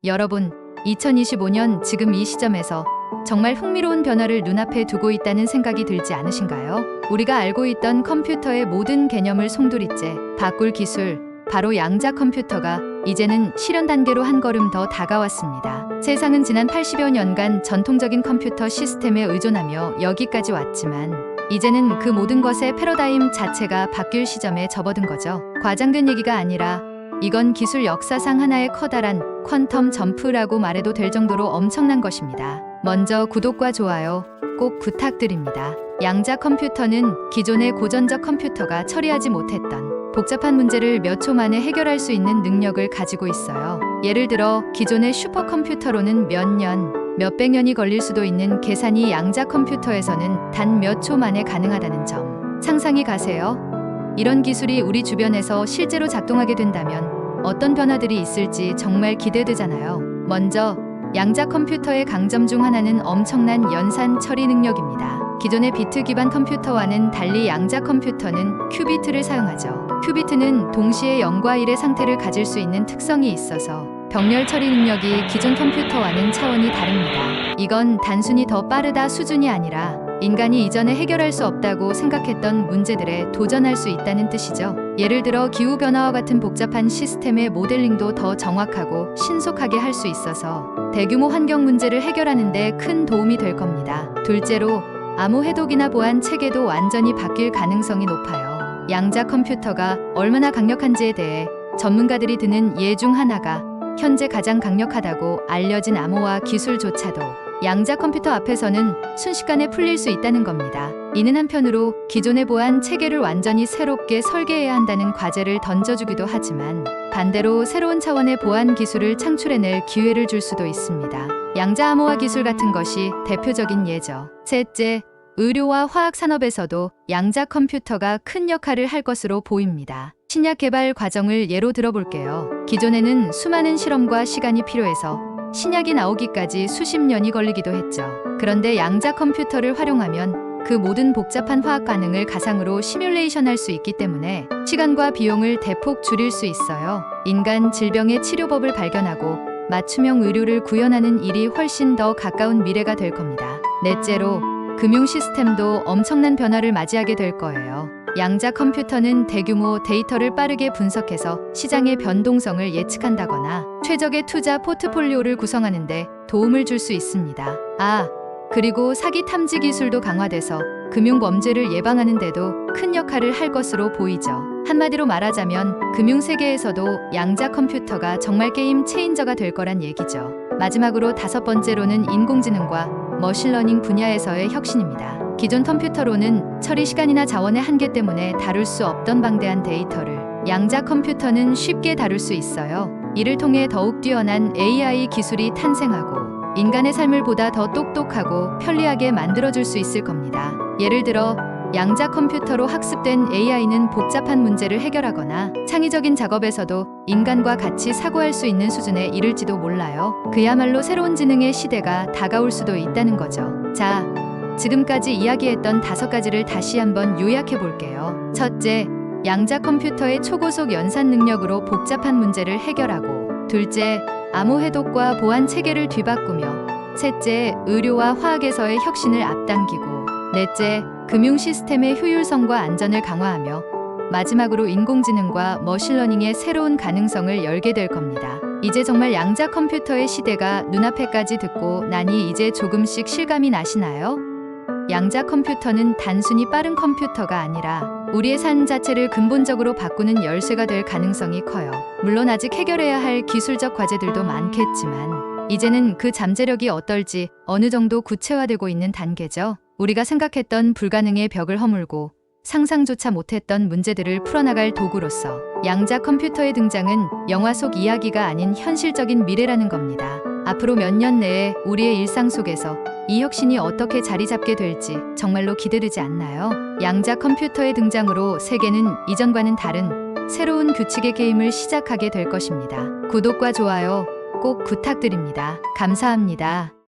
여러분, 2025년 지금 이 시점에서 정말 흥미로운 변화를 눈앞에 두고 있다는 생각이 들지 않으신가요? 우리가 알고 있던 컴퓨터의 모든 개념을 송두리째 바꿀 기술, 바로 양자 컴퓨터가 이제는 실현 단계로 한 걸음 더 다가왔습니다. 세상은 지난 80여 년간 전통적인 컴퓨터 시스템에 의존하며 여기까지 왔지만 이제는 그 모든 것의 패러다임 자체가 바뀔 시점에 접어든 거죠. 과장된 얘기가 아니라 이건 기술 역사상 하나의 커다란 퀀텀 점프라고 말해도 될 정도로 엄청난 것입니다. 먼저 구독과 좋아요 꼭 부탁드립니다. 양자 컴퓨터는 기존의 고전적 컴퓨터가 처리하지 못했던 복잡한 문제를 몇 초 만에 해결할 수 있는 능력을 가지고 있어요. 예를 들어 기존의 슈퍼컴퓨터로는 몇 년, 몇백 년이 걸릴 수도 있는 계산이 양자 컴퓨터에서는 단 몇 초 만에 가능하다는 점 상상이 가세요? 이런 기술이 우리 주변에서 실제로 작동하게 된다면 어떤 변화들이 있을지 정말 기대되잖아요. 먼저 양자 컴퓨터의 강점 중 하나는 엄청난 연산 처리 능력입니다. 기존의 비트 기반 컴퓨터와는 달리 양자 컴퓨터는 큐비트를 사용하죠. 큐비트는 동시에 0과 1의 상태를 가질 수 있는 특성이 있어서 병렬 처리 능력이 기존 컴퓨터와는 차원이 다릅니다. 이건 단순히 더 빠르다 수준이 아니라 인간이 이전에 해결할 수 없다고 생각했던 문제들에 도전할 수 있다는 뜻이죠. 예를 들어 기후변화와 같은 복잡한 시스템의 모델링도 더 정확하고 신속하게 할 수 있어서 대규모 환경 문제를 해결하는 데 큰 도움이 될 겁니다. 둘째로 암호 해독이나 보안 체계도 완전히 바뀔 가능성이 높아요. 양자 컴퓨터가 얼마나 강력한지에 대해 전문가들이 드는 예 중 하나가 현재 가장 강력하다고 알려진 암호화 기술조차도 양자 컴퓨터 앞에서는 순식간에 풀릴 수 있다는 겁니다. 이는 한편으로 기존의 보안 체계를 완전히 새롭게 설계해야 한다는 과제를 던져주기도 하지만 반대로 새로운 차원의 보안 기술을 창출해낼 기회를 줄 수도 있습니다. 양자 암호화 기술 같은 것이 대표적인 예죠. 셋째, 의료와 화학 산업에서도 양자 컴퓨터가 큰 역할을 할 것으로 보입니다. 신약 개발 과정을 예로 들어볼게요. 기존에는 수많은 실험과 시간이 필요해서 신약이 나오기까지 수십 년이 걸리기도 했죠. 그런데 양자 컴퓨터를 활용하면 그 모든 복잡한 화학 반응을 가상으로 시뮬레이션 할 수 있기 때문에 시간과 비용을 대폭 줄일 수 있어요. 인간 질병의 치료법을 발견하고 맞춤형 의료를 구현하는 일이 훨씬 더 가까운 미래가 될 겁니다. 넷째로 금융 시스템도 엄청난 변화를 맞이하게 될 거예요. 양자 컴퓨터는 대규모 데이터를 빠르게 분석해서 시장의 변동성을 예측한다거나 최적의 투자 포트폴리오를 구성하는 데 도움을 줄 수 있습니다. 그리고 사기 탐지 기술도 강화돼서 금융 범죄를 예방하는 데도 큰 역할을 할 것으로 보이죠. 한마디로 말하자면 금융 세계에서도 양자 컴퓨터가 정말 게임 체인저가 될 거란 얘기죠. 마지막으로 다섯 번째로는 인공지능과 머신러닝 분야에서의 혁신입니다. 기존 컴퓨터로는 처리 시간이나 자원의 한계 때문에 다룰 수 없던 방대한 데이터를 양자 컴퓨터는 쉽게 다룰 수 있어요. 이를 통해 더욱 뛰어난 AI 기술이 탄생하고 인간의 삶을 보다 더 똑똑하고 편리하게 만들어줄 수 있을 겁니다. 예를 들어 양자 컴퓨터로 학습된 AI는 복잡한 문제를 해결하거나 창의적인 작업에서도 인간과 같이 사고할 수 있는 수준에 이를지도 몰라요. 그야말로 새로운 지능의 시대가 다가올 수도 있다는 거죠. 자, 지금까지 이야기했던 5가지를 다시 한번 요약해 볼게요. 첫째, 양자 컴퓨터의 초고속 연산 능력으로 복잡한 문제를 해결하고, 둘째, 암호 해독과 보안 체계를 뒤바꾸며, 셋째, 의료와 화학에서의 혁신을 앞당기고, 넷째, 금융 시스템의 효율성과 안전을 강화하며, 마지막으로 인공지능과 머신러닝의 새로운 가능성을 열게 될 겁니다. 이제 정말 양자 컴퓨터의 시대가 눈앞에까지 듣고 나니 이제 조금씩 실감이 나시나요? 양자 컴퓨터는 단순히 빠른 컴퓨터가 아니라 우리의 삶 자체를 근본적으로 바꾸는 열쇠가 될 가능성이 커요. 물론 아직 해결해야 할 기술적 과제들도 많겠지만 이제는 그 잠재력이 어떨지 어느 정도 구체화되고 있는 단계죠. 우리가 생각했던 불가능의 벽을 허물고 상상조차 못했던 문제들을 풀어나갈 도구로서 양자 컴퓨터의 등장은 영화 속 이야기가 아닌 현실적인 미래라는 겁니다. 앞으로 몇 년 내에 우리의 일상 속에서 이 혁신이 어떻게 자리 잡게 될지 정말로 기대되지 않나요? 양자 컴퓨터의 등장으로 세계는 이전과는 다른 새로운 규칙의 게임을 시작하게 될 것입니다. 구독과 좋아요 꼭 부탁드립니다. 감사합니다.